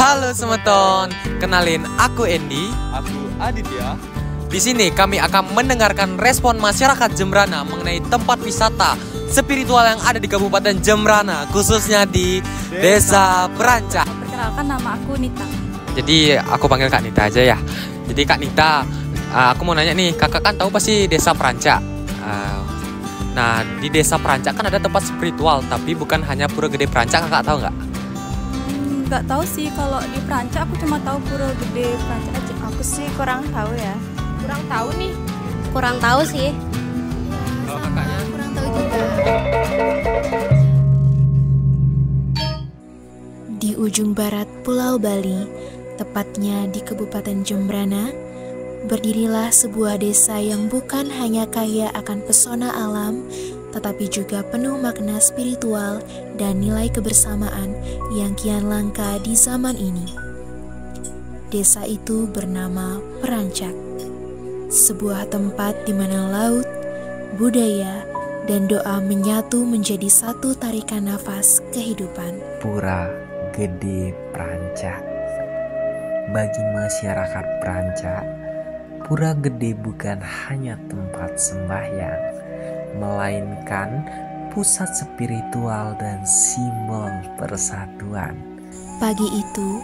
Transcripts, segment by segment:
Halo semeton, kenalin aku Andy. Aku Aditya. Di sini kami akan mendengarkan respon masyarakat Jembrana mengenai tempat wisata spiritual yang ada di Kabupaten Jembrana, khususnya di Desa Prancak. Perkenalkan, nama aku Nita. Jadi aku panggil Kak Nita aja ya. Jadi Kak Nita, aku mau nanya nih, kakak kan tahu pasti Desa Prancak. Nah, di Desa Prancak kan ada tempat spiritual, tapi bukan hanya Pura Gede Prancak, kakak tahu nggak? Nggak tahu sih, kalau di Prancak aku cuma tahu Pura Gede Prancak aja. Aku sih kurang tahu ya. Kurang tahu nih. Kurang tahu sih. Kalau kakaknya? Kurang tahu juga. Di ujung barat Pulau Bali, tepatnya di Kabupaten Jembrana, berdirilah sebuah desa yang bukan hanya kaya akan pesona alam, tetapi juga penuh makna spiritual dan nilai kebersamaan yang kian langka di zaman ini. Desa itu bernama Prancak, sebuah tempat di mana laut, budaya, dan doa menyatu menjadi satu tarikan nafas kehidupan. Pura Gede Prancak. Bagi masyarakat Prancak, Pura Gede bukan hanya tempat sembahyang, melainkan pusat spiritual dan simbol persatuan. Pagi itu,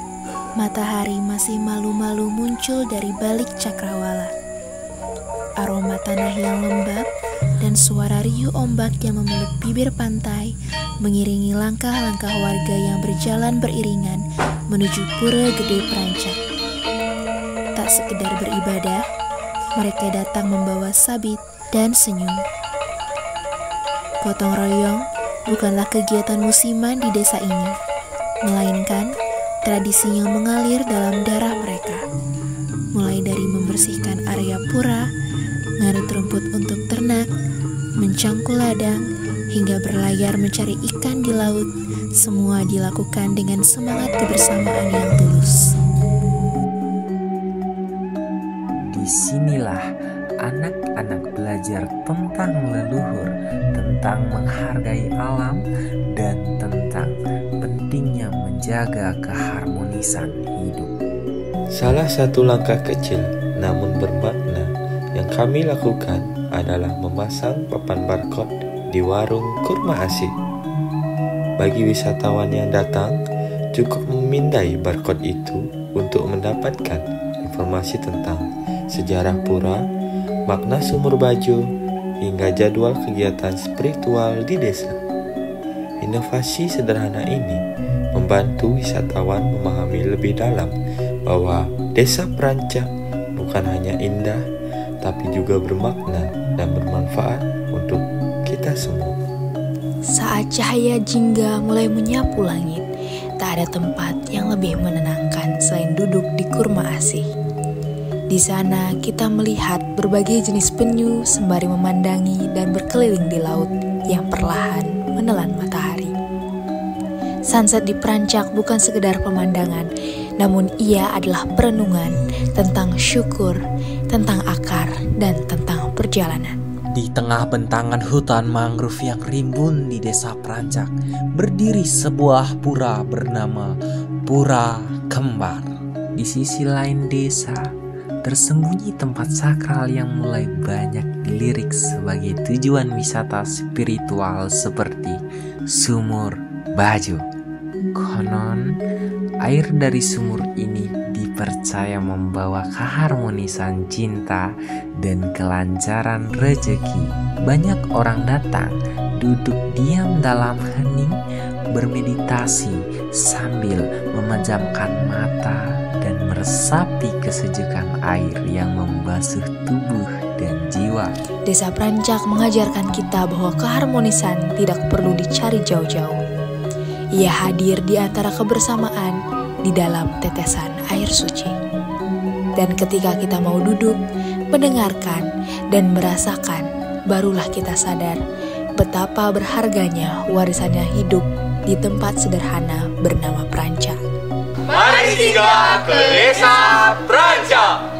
matahari masih malu-malu muncul dari balik cakrawala. Aroma tanah yang lembab dan suara riuh ombak yang memeluk bibir pantai mengiringi langkah-langkah warga yang berjalan beriringan menuju Pura Gede Prancak. Tak sekedar beribadah, mereka datang membawa sabit dan senyum. Gotong royong bukanlah kegiatan musiman di desa ini, melainkan tradisi yang mengalir dalam darah mereka. Mulai dari membersihkan area pura, ngarut rumput untuk ternak, mencangkul ladang, hingga berlayar mencari ikan di laut, semua dilakukan dengan semangat kebersamaan yang tulus. Disinilah anak-anak belajar tentang leluhur, tentang menghargai alam, dan tentang pentingnya menjaga keharmonisan hidup. Salah satu langkah kecil namun bermakna yang kami lakukan adalah memasang papan barcode di warung kurma asih. Bagi wisatawan yang datang, cukup memindai barcode itu untuk mendapatkan informasi tentang sejarah pura, makna sumur Bajo, hingga jadwal kegiatan spiritual di desa. Inovasi sederhana ini membantu wisatawan memahami lebih dalam bahwa Desa Prancak bukan hanya indah, tapi juga bermakna dan bermanfaat untuk kita semua. Saat cahaya jingga mulai menyapu langit, tak ada tempat yang lebih menenangkan selain duduk di kurma asih. Di sana kita melihat berbagai jenis penyu sembari memandangi dan berkeliling di laut yang perlahan menelan matahari. Sunset di Prancak bukan sekedar pemandangan, namun ia adalah perenungan tentang syukur, tentang akar, dan tentang perjalanan. Di tengah bentangan hutan mangrove yang rimbun di Desa Prancak, berdiri sebuah pura bernama Pura Kembar. Di sisi lain desa, tersembunyi tempat sakral yang mulai banyak dilirik sebagai tujuan wisata spiritual seperti Sumur Bajo. Konon, air dari sumur ini dipercaya membawa keharmonisan cinta dan kelancaran rezeki. Banyak orang datang, duduk diam dalam hening, bermeditasi sambil memejamkan mata dan meresapi kesejukan air yang membasuh tubuh dan jiwa. Desa Prancak mengajarkan kita bahwa keharmonisan tidak perlu dicari jauh-jauh. Ia hadir di antara kebersamaan di dalam tetesan air suci. Dan ketika kita mau duduk, mendengarkan, dan merasakan, barulah kita sadar betapa berharganya warisannya hidup di tempat sederhana bernama Prancak. Mari tinggal ke Desa Prancak.